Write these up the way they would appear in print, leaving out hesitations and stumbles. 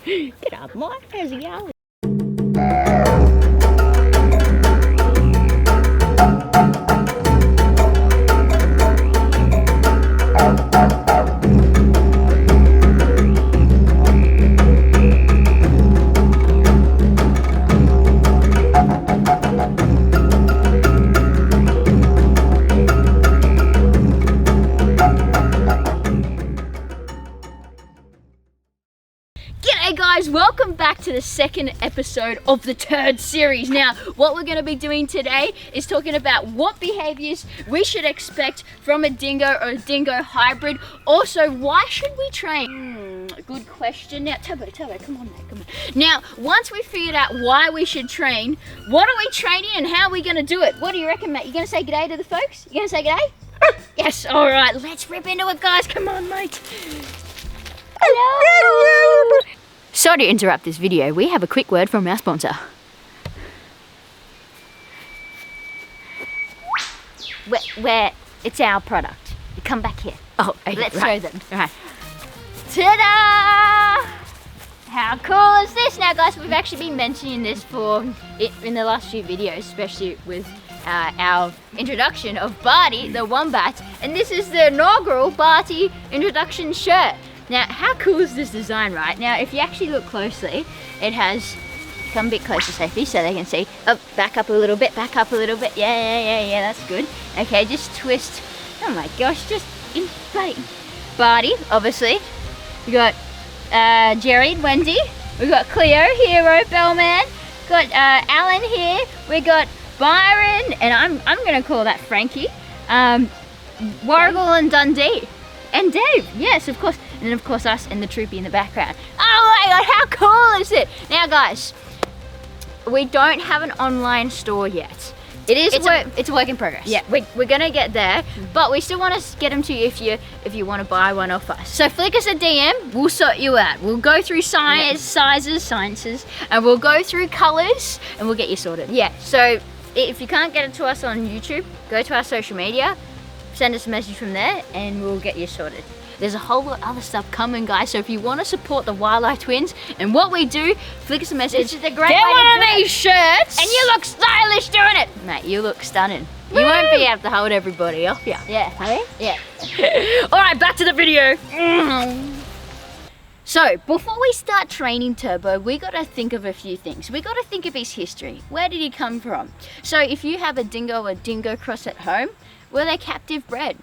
Get up, Mike. How's it going? G'day guys, welcome back to the second episode of the Turd series. Now, what we're going to be doing today is talking about what behaviors we should expect from a dingo or a dingo hybrid. Also, why should we train? Good question. Now, Turbo, come on mate, come on. Now, once we figured out why we should train, what are we training and how are we going to do it? What do you reckon, mate? You going to say g'day to the folks? You going to say g'day? Yes, alright, let's rip into it guys. Come on mate. Hello. Sorry to interrupt this video, we have a quick word from our sponsor. Where it's our product. You come back here. Oh, okay, let's show them. Right. Ta-da! How cool is this? Now guys, we've actually been mentioning this in the last few videos, especially with our introduction of Barty, the wombat, and this is the inaugural Barty introduction shirt. Now, how cool is this design, right? Now, if you actually look closely, it has, come a bit closer, Sophie, so they can see. Oh, back up a little bit, yeah, that's good. Okay, just twist. Oh my gosh, just in Barty, obviously. We got Jerry, Wendy. We got Cleo, Hero, Bellman. Got Alan here. We got Byron, and I'm gonna call that Frankie. Warrigal and Dundee. And Dave, yes, of course. And then of course us and the troopy in the background. Oh my god, how cool is it? Now guys, we don't have an online store yet. It's a work in progress. Yeah, we're gonna get there, but we still want to get them to you if you want to buy one off us. So flick us a DM, we'll sort you out. We'll go through sizes, and we'll go through colors, and we'll get you sorted. Yeah, so if you can't get it to us on YouTube, go to our social media, send us a message from there and we'll get you sorted. There's a whole lot of other stuff coming guys, so if you want to support the Wildlife Twins and what we do, flick us a message. This is a great get one of these shirts and you look stylish doing it. Mate, you look stunning. Woo! You won't be able to hold everybody off ya. Yeah. Hey? Yeah. Alright, back to the video. So, before we start training Turbo, we got to think of a few things. We got to think of his history. Where did he come from? So, if you have a dingo or dingo cross at home, were they captive bred?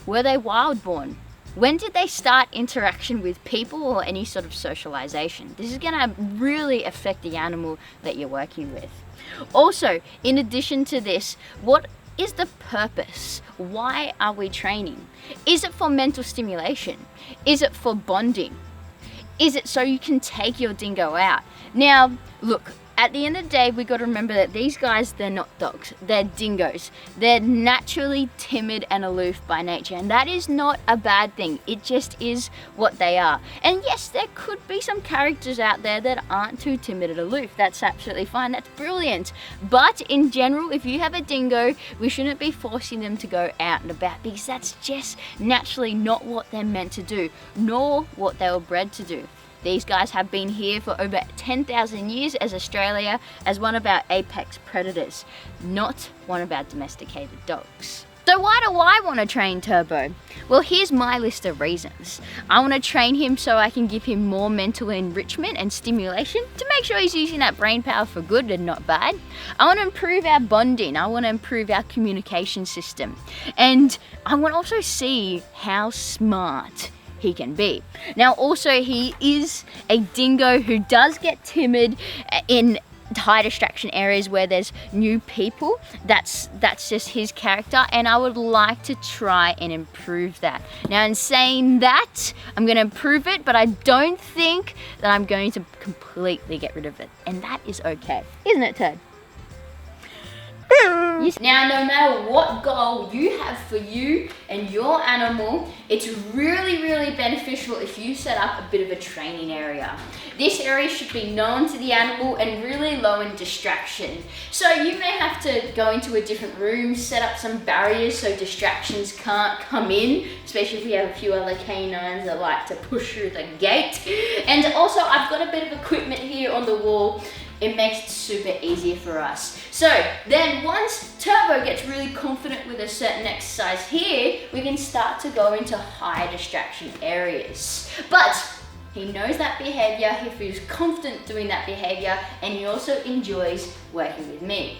Were they wild born? When did they start interaction with people or any sort of socialization? This is going to really affect the animal that you're working with. Also, in addition to this, what is the purpose? Why are we training? Is it for mental stimulation? Is it for bonding? Is it so you can take your dingo out? Now, look, at the end of the day, we got to remember that these guys, they're not dogs, they're dingoes. They're naturally timid and aloof by nature, and that is not a bad thing. It just is what they are. And yes, there could be some characters out there that aren't too timid and aloof. That's absolutely fine, that's brilliant. But in general, if you have a dingo, we shouldn't be forcing them to go out and about, because that's just naturally not what they're meant to do, nor what they were bred to do. These guys have been here for over 10,000 years as Australia as one of our apex predators, not one of our domesticated dogs. So why do I want to train Turbo? Well, here's my list of reasons. I want to train him so I can give him more mental enrichment and stimulation to make sure he's using that brain power for good and not bad. I want to improve our bonding. I want to improve our communication system. And I want to also see how smart he can be. Now also, he is a dingo who does get timid in high distraction areas where there's new people. That's just his character, and I would like to try and improve that. Now in saying that, I'm going to improve it, but I don't think that I'm going to completely get rid of it, and that is okay, isn't it, Ted? Now, no matter what goal you have for you and your animal, it's really, really beneficial if you set up a bit of a training area. This area should be known to the animal and really low in distraction. So you may have to go into a different room, set up some barriers so distractions can't come in, especially if we have a few other canines that like to push through the gate. And also, I've got a bit of equipment here on the wall. It makes it super easier for us. So then once Turbo gets really confident with a certain exercise here, we can start to go into high distraction areas. But he knows that behavior, he feels confident doing that behavior, and he also enjoys working with me.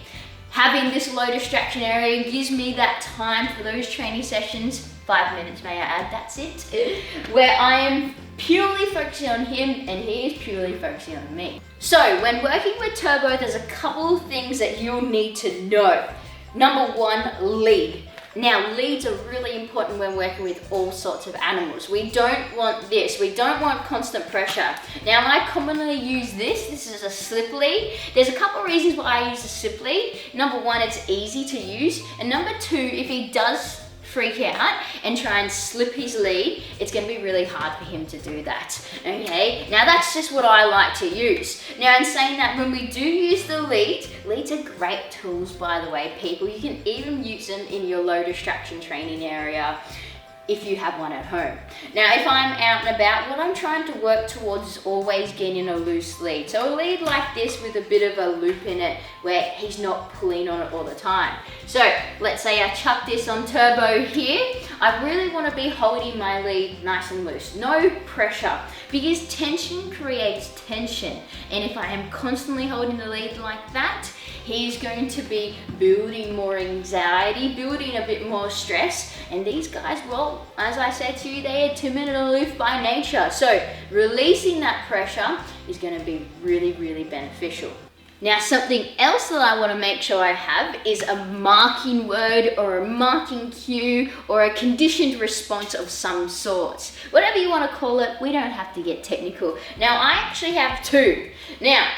Having this low distraction area gives me that time for those training sessions, 5 minutes may I add, that's it, where I am purely focusing on him and he is purely focusing on me. So when working with Turbo, there's a couple of things that you'll need to know. Number one, lead. Now, leads are really important when working with all sorts of animals. We don't want this. We don't want constant pressure. Now, I commonly use this. This is a slip lead. There's a couple of reasons why I use a slip lead. Number one, it's easy to use. And number two, if he does freak out and try and slip his lead, it's going to be really hard for him to do that. Okay, now that's just what I like to use. Now, in saying that, when we do use the leads are great tools, by the way, people. You can even use them in your low distraction training area if you have one at home. Now, if I'm out and about, what I'm trying to work towards is always getting a loose lead. So a lead like this with a bit of a loop in it where he's not pulling on it all the time. So let's say I chuck this on Turbo here. I really want to be holding my lead nice and loose. No pressure, because tension creates tension. And if I am constantly holding the lead like that, he's going to be building more anxiety, building a bit more stress. And these guys, well, as I said to you, they are timid and aloof by nature. So releasing that pressure is going to be really, really beneficial. Now, something else that I want to make sure I have is a marking word or a marking cue or a conditioned response of some sort. Whatever you want to call it, we don't have to get technical. Now, I actually have two. Now,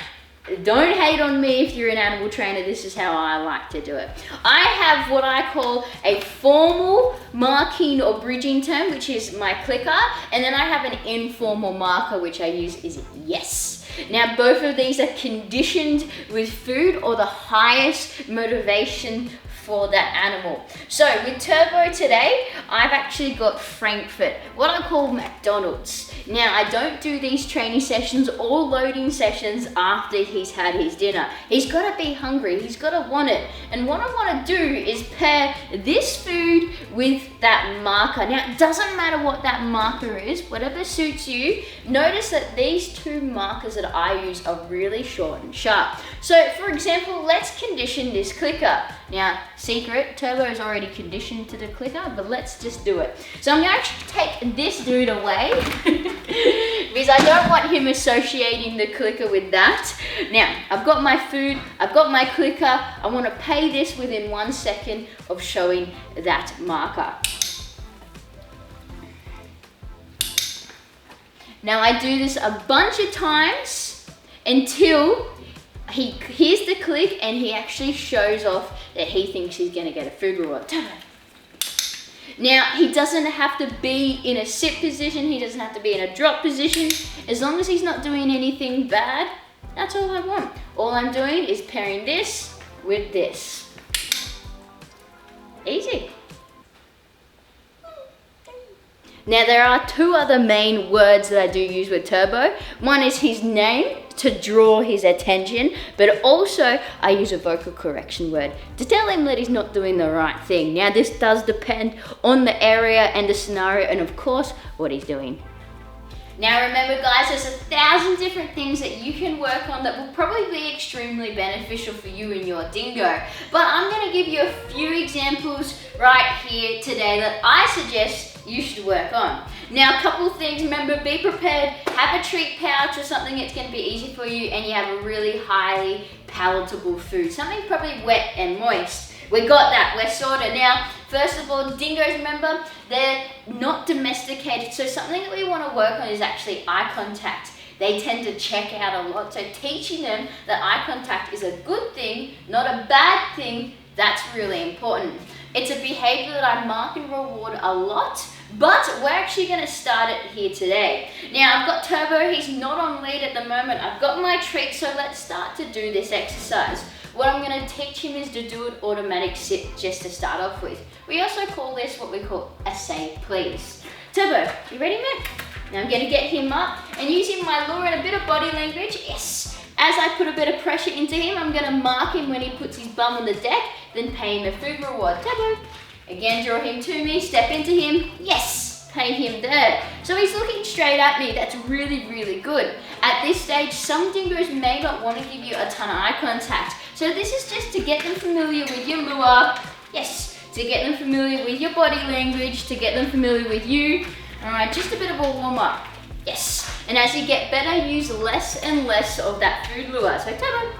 don't hate on me if you're an animal trainer, this is how I like to do it. I have what I call a formal marking or bridging term, which is my clicker, and then I have an informal marker, which I use is yes. Now, both of these are conditioned with food or the highest motivation for that animal. So with Turbo today, I've actually got Frankfurt, what I call McDonald's. Now, I don't do these training sessions or loading sessions after he's had his dinner. He's got to be hungry, he's got to want it. And what I want to do is pair this food with that marker. Now, it doesn't matter what that marker is, whatever suits you. Notice that these two markers that I use are really short and sharp. So for example, let's condition this clicker. Now, secret, Turbo is already conditioned to the clicker, but let's just do it. So I'm going to actually take this dude away because I don't want him associating the clicker with that. Now, I've got my food, I've got my clicker. I want to pay this within 1 second of showing that marker. Now, I do this a bunch of times until he hears the click and he actually shows off that he thinks he's going to get a food reward. Now, he doesn't have to be in a sit position, he doesn't have to be in a drop position. As long as he's not doing anything bad, that's all I want. All I'm doing is pairing this with this. Easy. Now, there are two other main words that I do use with Turbo. One is his name to draw his attention, but also I use a vocal correction word to tell him that he's not doing the right thing. Now, this does depend on the area and the scenario and of course what he's doing. Now, remember guys, there's 1,000 different things that you can work on that will probably be extremely beneficial for you and your dingo. But I'm going to give you a few examples right here today that I suggest you should work on. Now, a couple of things, remember, be prepared, have a treat pouch or something that's going to be easy for you and you have a really highly palatable food, something probably wet and moist. We got that, we're sorted. Now, first of all, dingoes, remember, they're not domesticated, so something that we want to work on is actually eye contact. They tend to check out a lot, so teaching them that eye contact is a good thing, not a bad thing, That's really important. It's a behavior that I mark and reward a lot, but we're actually going to start it here today. Now, I've got Turbo. He's not on lead at the moment. I've got my treat, so let's start to do this exercise. What I'm going to teach him is to do an automatic sit just to start off with. We also call this what we call a say please. Turbo, you ready, mate? Now I'm going to get him up and using my lure and a bit of body language, yes. As I put a bit of pressure into him, I'm going to mark him when he puts his bum on the deck, then pay him a food reward. Turbo. Again, draw him to me, step into him, yes, pay him there. So he's looking straight at me. That's really, really good. At this stage, some dingoes may not want to give you a ton of eye contact. So this is just to get them familiar with your lure, yes, to get them familiar with your body language, to get them familiar with you. All right, just a bit of a warm up, yes. And as you get better, use less and less of that food lure. So Turbo.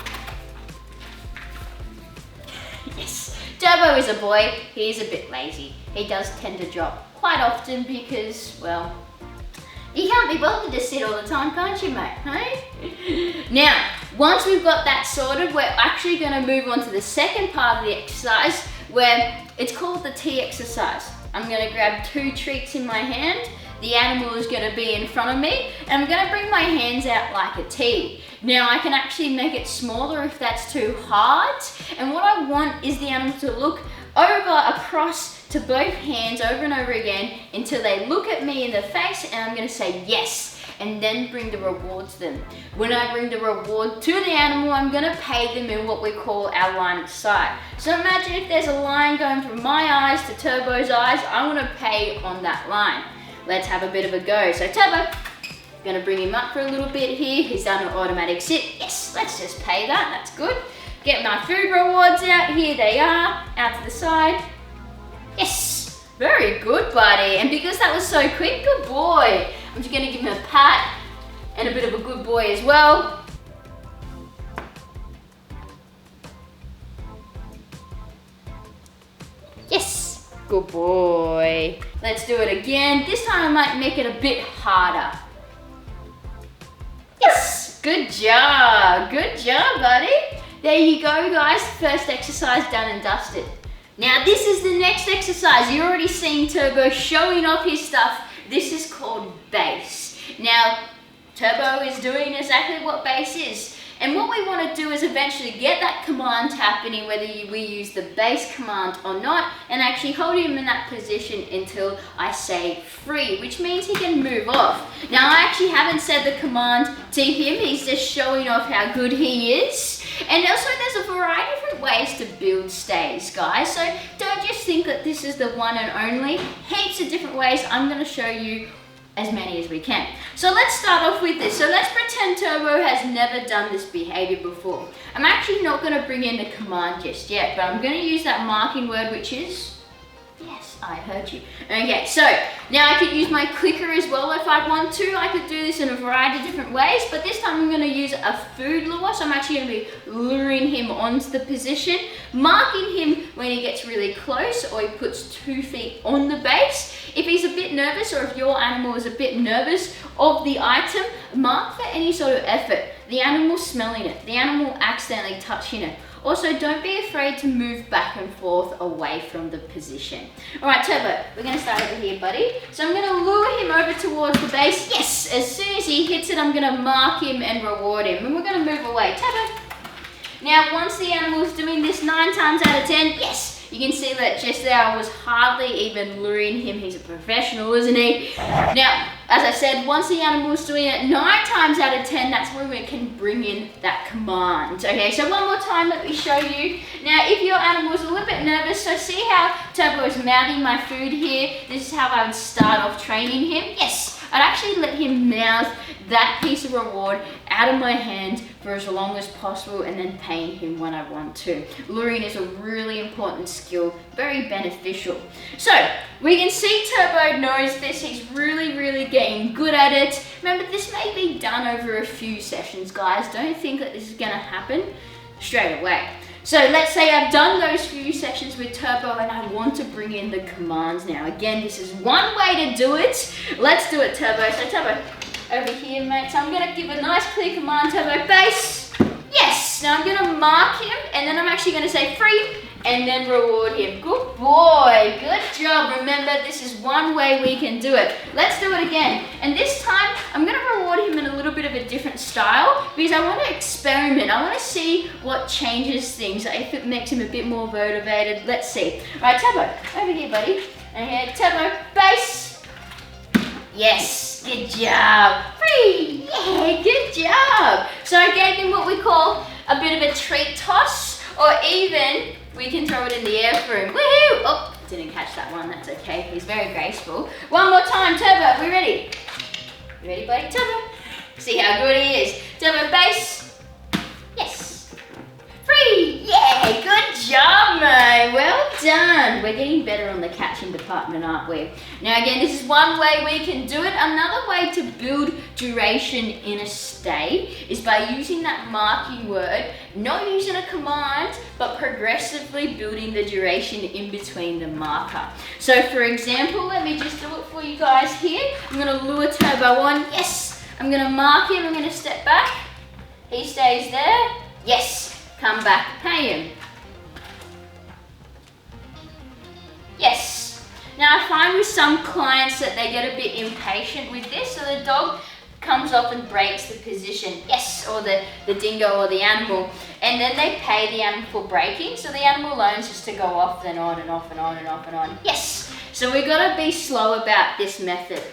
Yes. Turbo is a boy, he's a bit lazy. He does tend to drop quite often because, well, you can't be bothered to sit all the time, can't you, mate? Hey? Now, once we've got that sorted, we're actually going to move on to the second part of the exercise where it's called the T exercise. I'm going to grab 2 treats in my hand. The animal is going to be in front of me and I'm going to bring my hands out like a T. Now I can actually make it smaller if that's too hard, and what I want is the animal to look across to both hands over and over again until they look at me in the face and I'm going to say yes and then bring the reward to them. When I bring the reward to the animal, I'm going to pay them in what we call our line of sight. So imagine if there's a line going from my eyes to Turbo's eyes, I want to pay on that line. Let's have a bit of a go. So Turbo, gonna bring him up for a little bit here. He's done an automatic sit. Yes, let's just pay that, that's good. Get my food rewards out, here they are, out to the side. Yes, very good, buddy. And because that was so quick, good boy. I'm just gonna give him a pat and a bit of a good boy as well. Yes, good boy. Let's do it again. This time I might make it a bit harder. Yes, good job, buddy. There you go, guys. First exercise done and dusted. Now this is the next exercise. You're already seeing Turbo showing off his stuff. This is called base. Now, Turbo is doing exactly what base is. And what we want to do is eventually get that command happening, whether we use the base command or not, and actually hold him in that position until I say free, which means he can move off. Now, I actually haven't said the command to him. He's just showing off how good he is. And also, there's a variety of different ways to build stays, guys. So don't just think that this is the one and only. Heaps of different ways. I'm going to show you as many as we can. So let's start off with this. So let's pretend Turbo has never done this behavior before. I'm actually not going to bring in the command just yet, but I'm going to use that marking word, which is, yes, I heard you. Okay, so now I could use my clicker as well if I want to. I could do this in a variety of different ways, but this time I'm going to use a food lure. So I'm actually going to be luring him onto the position, marking him when he gets really close or he puts 2 feet on the base. If he's a bit nervous or if your animal is a bit nervous of the item, mark for any sort of effort. The animal smelling it, the animal accidentally touching it. Also, don't be afraid to move back and forth away from the position. All right, Turbo, we're going to start over here, buddy. So I'm going to lure him over towards the base. Yes, as soon as he hits it, I'm going to mark him and reward him. And we're going to move away. Turbo. Now, once the animal's doing this 9 times out of 10, yes, you can see that just there I was hardly even luring him. He's a professional, isn't he? Now, as I said, once the animal's doing it 9 times out of 10, that's where we can bring in that command. Okay, so one more time, let me show you. Now, if your animal's a little bit nervous, so see how Turbo is mouthing my food here? This is how I would start off training him. Yes, I'd actually let him mouth that piece of reward out of my hand for as long as possible and then paying him when I want to. Luring is a really important skill, very beneficial. So we can see Turbo knows this. He's really getting good at it. Remember, this may be done over a few sessions, guys. Don't think that this is going to happen straight away. So let's say I've done those few sessions with Turbo and I want to bring in the commands now. Again, this is one way to do it. Let's do it, Turbo. So Turbo, over here, mate. So I'm going to give a nice clear command, Turbo, base. Yes. Now I'm going to mark him and then I'm actually going to say free. and then reward him. Good boy, good job. Remember, this is one way we can do it. Let's do it again. And this time, I'm gonna reward him in a little bit of a different style because I wanna experiment. I wanna see what changes things, if it makes him a bit more motivated. Let's see. All right, Turbo, over here, buddy. And here, Turbo, base. Yes, good job. Free, yeah, good job. So I gave him what we call a bit of a treat toss, or even we can throw it in the air for him. Woohoo! Oh, didn't catch that one, that's okay. He's very graceful. One more time, Turbo, we ready? You ready, buddy? Turbo. See how good he is. Turbo, base. Yes. Free, yeah, good job, mate. Well done. We're getting better on the catching department, aren't we? Now again, this is one way we can do it. Another way to build duration in a stay is by using that marking word, not using a command, but progressively building the duration in between the marker. So for example, let me just do it for you guys here. I'm gonna lure Turbo on, yes. I'm gonna mark him, I'm gonna step back. He stays there, yes. Come back, pay him. Yes. Now I find with some clients that they get a bit impatient with this, so the dog comes off and breaks the position, yes, or the dingo or the animal, and then they pay the animal for breaking, so the animal learns just to go off, then on and off and on and off and on. Yes. So we've got to be slow about this method.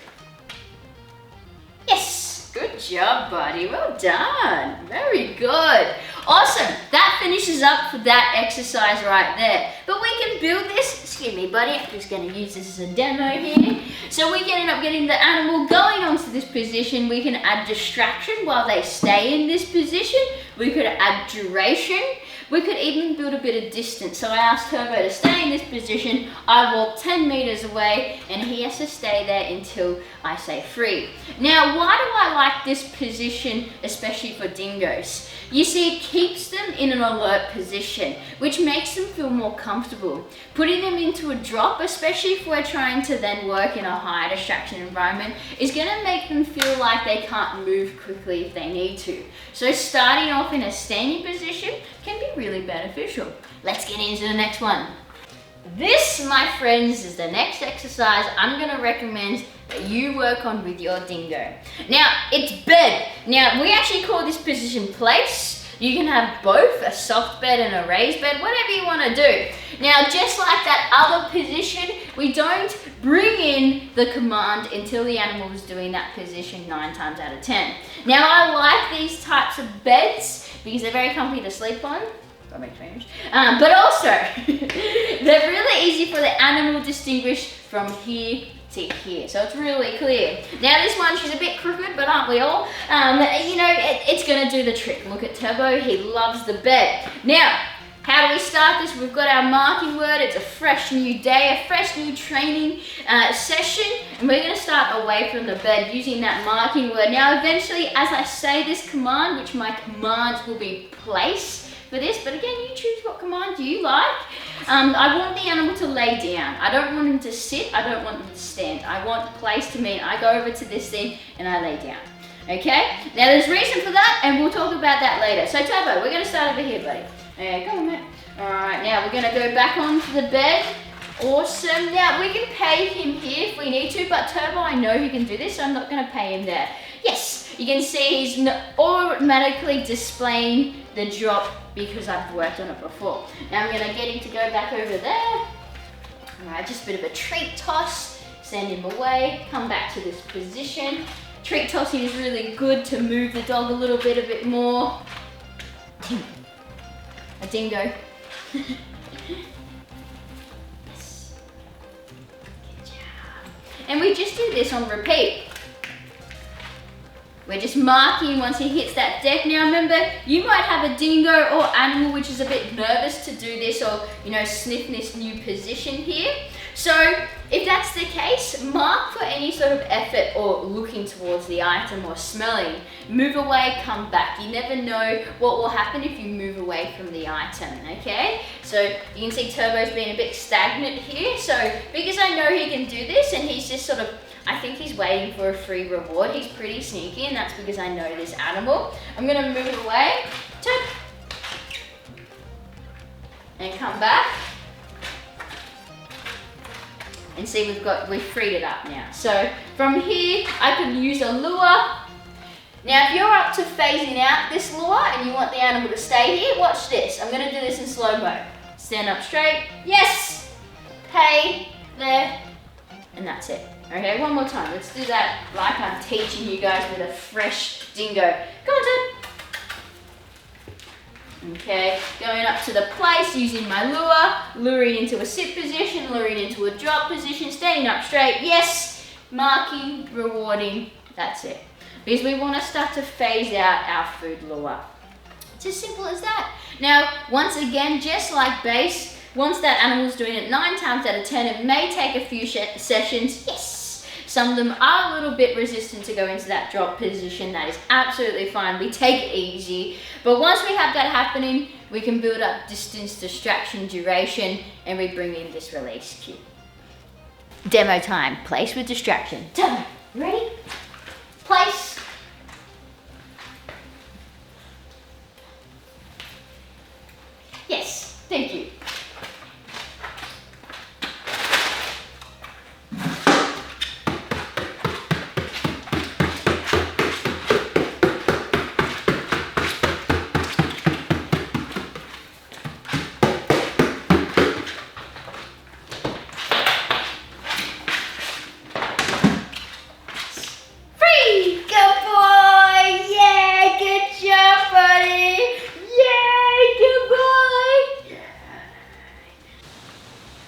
Yes. Good job, buddy. Well done. Very good. Awesome. That finishes up for that exercise right there. But we can build this. Excuse me, buddy. I'm just going to use this as a demo here. So we can end up getting the animal going onto this position. We can add distraction while they stay in this position. We could add duration. We could even build a bit of distance. So I asked Turbo to stay in this position. I walk 10 meters away and he has to stay there until I say free. Now, why do I like this position, especially for dingoes? You see, it keeps them in an alert position, which makes them feel more comfortable. Putting them into a drop, especially if we're trying to then work in a high distraction environment, is gonna make them feel like they can't move quickly if they need to. So starting off in a standing position can be really beneficial. Let's get into the next one. This, my friends, is the next exercise I'm gonna recommend that you work on with your dingo. Now, it's bed. Now, we actually call this position place. You can have both, a soft bed and a raised bed, whatever you wanna do. Now, just like that other position, we don't bring in the command until the animal is doing that position 9 times out of 10. Now, I like these types of beds because they're very comfy to sleep on. But also, they're really easy for the animal to distinguish from here to here. So it's really clear. Now this one, she's a bit crooked, but aren't we all? You know, it's gonna do the trick. Look at Turbo, he loves the bed. Now, how do we start this? We've got our marking word. It's a fresh new day, a fresh new training session. And we're gonna start away from the bed using that marking word. Now eventually, as I say this command, which my commands will be place, for this, but again, you choose what command you like. I want the animal to lay down. I don't want him to sit, I don't want him to stand. I want place to mean I go over to this thing and I lay down. Okay? Now there's reason for that and we'll talk about that later. So Turbo, we're gonna start over here, buddy. Come on, mate. Alright, now we're gonna go back onto the bed. Awesome. Now we can pay him here if we need to, but Turbo, I know he can do this, so I'm not gonna pay him there. Yes, you can see he's automatically displaying the drop because I've worked on it before. Now I'm gonna get him to go back over there. All right, just a bit of a treat toss, send him away, come back to this position. Treat tossing is really good to move the dog a bit more. A dingo. Yes. Good job. And we just do this on repeat. We're just marking once he hits that deck. Now remember, you might have a dingo or animal which is a bit nervous to do this or, you know, sniff this new position here. So if that's the case, mark for any sort of effort or looking towards the item or smelling. Move away, come back. You never know what will happen if you move away from the item, okay? So you can see Turbo's being a bit stagnant here. So because I know he can do this and he's just sort of, I think he's waiting for a free reward. He's pretty sneaky and that's because I know this animal. I'm gonna move away, and come back. And see, we've freed it up now. So from here, I could use a lure. Now, if you're up to phasing out this lure and you want the animal to stay here, watch this. I'm gonna do this in slow-mo. Stand up straight, yes! Hey, there, and that's it. Okay, one more time. Let's do that like I'm teaching you guys with a fresh dingo. Come on, Ted. Okay, going up to the place, using my lure, luring into a sit position, luring into a drop position, standing up straight, yes, marking, rewarding, that's it. Because we want to start to phase out our food lure. It's as simple as that. Now, once again, just like base, once that animal's doing it 9 times out of 10, it may take a few sessions, yes. Some of them are a little bit resistant to go into that drop position. That is absolutely fine. We take it easy. But once we have that happening, we can build up distance, distraction, duration, and we bring in this release cue. Demo time. Place with distraction. Demo. Ready? Place. Yes. Thank you.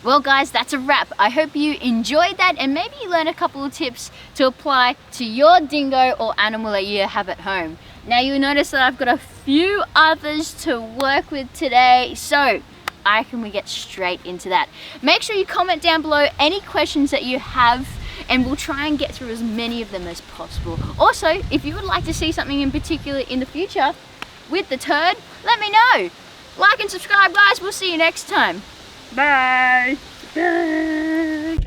Well guys, that's a wrap. I hope you enjoyed that and maybe you learned a couple of tips to apply to your dingo or animal that you have at home. Now you'll notice that I've got a few others to work with today, so I reckon we get straight into that. Make sure you comment down below any questions that you have and we'll try and get through as many of them as possible. Also, if you would like to see something in particular in the future with the turd, let me know. Like and subscribe guys, we'll see you next time. Bye. Bye.